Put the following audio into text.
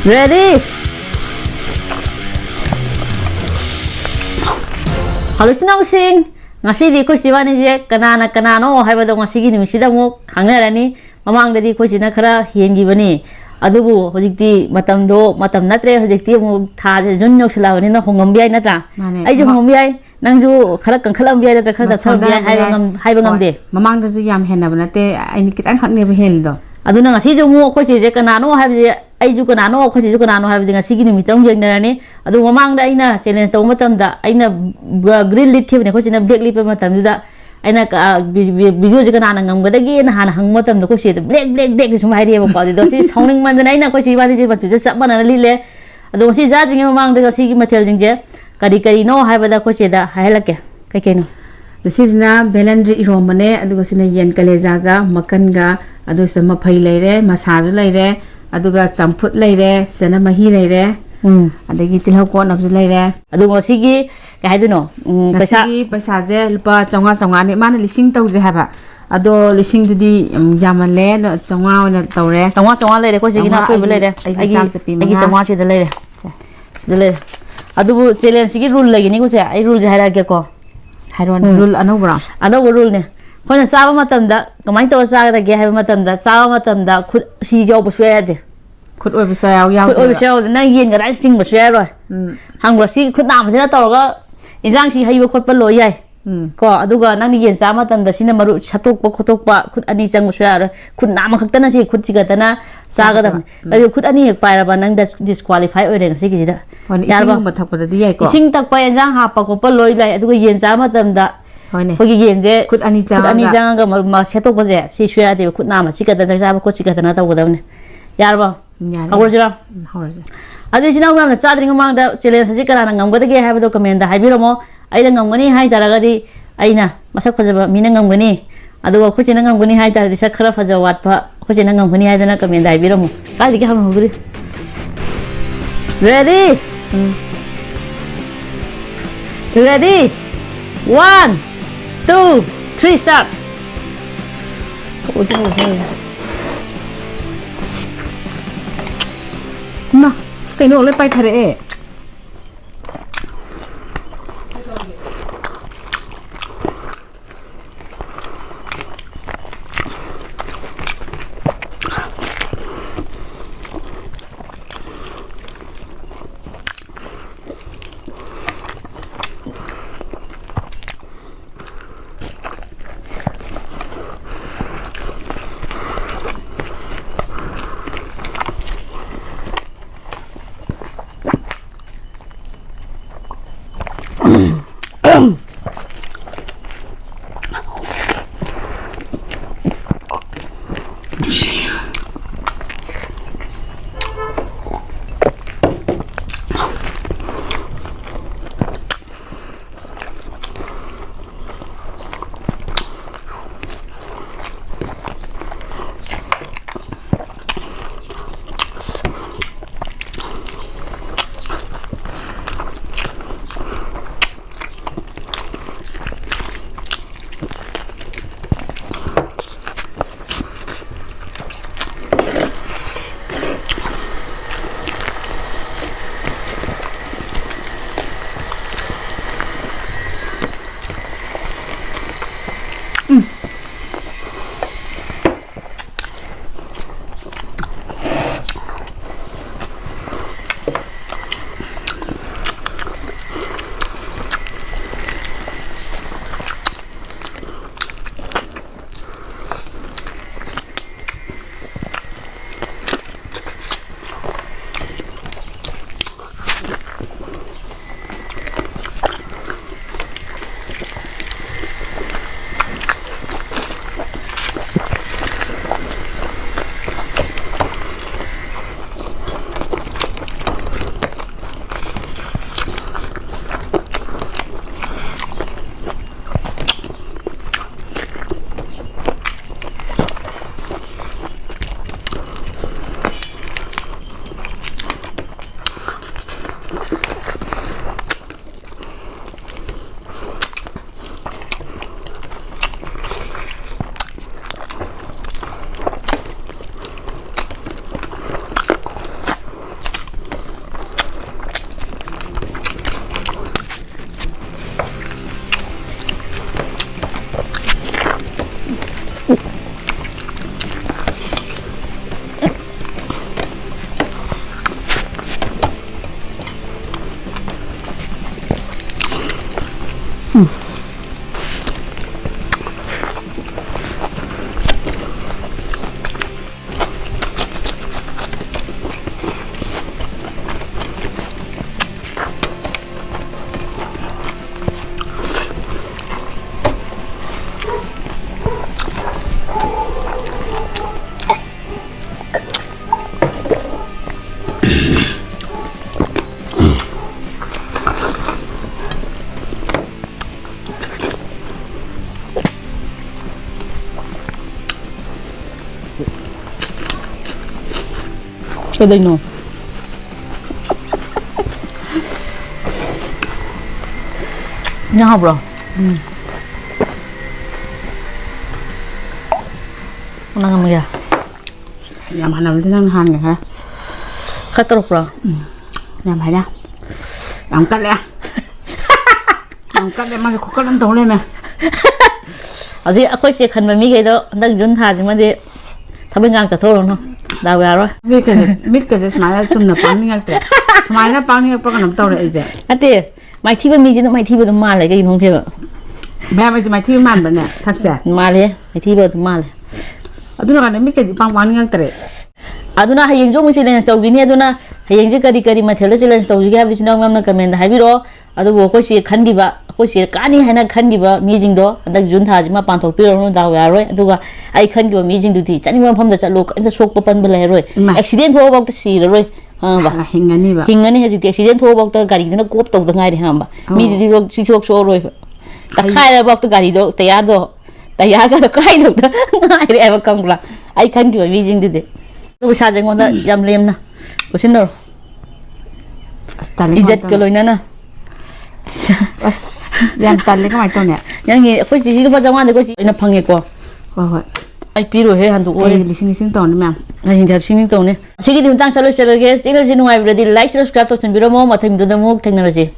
Ready? Hallucination. Ngasi di ko siwa ni je kanana kanano haibado ngasi gi nimisida mo khangnarani mamang dadi ko sina khara hiengi bani adubu hojikti matamdo matam natre hojikti mo tha jun yoslawani na hongam biai nata ai ju hongam biai nangju khara kankhalam biai nata khara thar biai haibangam de mamang da ju yam henna banate ai ni kitang khakne be hen do aduna ngasi ju mo ko si je kanano haibi ai ju kanano ko si ju kanano haibi ngasi gi nimitong jengnarani adu mamang da aina challenge to matam da aina green lit thibne ko sina black lit matam da aina video je kanana ngamgadagi na hana hang matam da ko si black sum hairi ba ko do si songning man da aina ko si ba ji ba chu sap bana li le adu si ja jing mamang da si gi mathel jing je kari no haiba da ko si da hailake kai kai no this is na belandri iromane adu sina yen kaleja ga makan ga adu sama phai leire masaju leire adu ga champut leire sena mahi leire adagi tilhau ko napju leire adu ngo sigi kai haidu no paisa je lupa chonga ni mana lising tau je haba ado lising dudi yamale no chonga na tawre chonga leire ko sigi na foi leire ai chonga si da leire adu challenge sigi rule lagi ni ko se ai rule je haira ke ko hairon rule anobra rule ne khona saba matam da kamai to sa da ge haiba matam da saba matam da khut si jaw bu swe de khut oi bu sa yaw khut oi bu sa na yin ga sing bu swe roi hang ro si khut nam sina to ga injang si haiba khot pa lo yai ko aduga nang ni yen sa matam da sina maru chatok pa khut ani chang bu swe roi khut nam khak ta na si khut chi ga ta na sa ga dam ai khut ani hek pai ra ba nang disqualify oi de si gi da yar ba ma thak pa da di yai ko sing tak pa injang ha pa ko pa loi lai aduga yen sa matam da hogi genje khut ani jang ga ma setok baje si shya de khut na ma chika da ja ba ko chika da na ta godam ne yar ba hawr jira adi sina ngam na sadring mang da challenge si kara ngam ga de ge ha ba do comment da haibiro mo ai da ngam gani hai tara ga di aina masak phajaba mina ngam gani adu ko china ngam gani hai tara di sak khara phaja wat pa ko china ngam gani hai da na comment da haibiro mo ka di ge ham hugri ready 1 2 3 start na kai no le pai thare e 그대로 그냥 하브라 나가 뭐야 Nhằm hành nào thì đang hành kìa hả? 갔다 오브라 Nhằm phải nè Làm cắt lẹ Làm cắt lẹ mà thì có cắt lắm tấu lên nè 아직 아코시 칸마 미게도 난 준하지만 데 타빙강 자토로노 나와로 Mít cái smile chung là bắn ngay kìa Smile nó bắn ngay bắn làm tàu lại vậy 아때 마이 티브 미지는 마이 티브도 말래 그 이놈 티브 Mẹ bây giờ mày thi màn bẩn nè Thật sẽ 말래 마이 티브도 말래 Tôi nói là mít cái gì bắn ngay kìa 아두나 하영 좀 실렌스 tawgini aduna hayengji kari mathela silence tawjige habdi chuna ngamna comment habiro adu wo ko si khangiba ko si kani hana khangiba meeting do andak jun thaji ma panthok piro no daw yaroi aduga ai khangiba meeting du thi chani ma pham da chalo inda sok pan bela roi accident ho bak ta si roi ha ba hingani haji accident ho bak ta gari dina kop tok da ngai ri hamba mi di do sok so roi ta khai ra bak ta gari do tayar ga da khai do da ngai ri aba kangla ai khangiba meeting du de 또 사정원다 얌렘나 무슨노 이제 걸로이나나 Yan tali ka mai to ne 양이 혹시 지금 바장한데 혹시 ina 방에고 Hoi ai 필요해 한도 Ôi lising to ne ma'am ai 인자 신경 또네 시기dim 땅 살로 살게 시글 진흥 와이브레디 라이크 서브스크라이브 또 준비로 뭐 마탱도 목 테크놀로지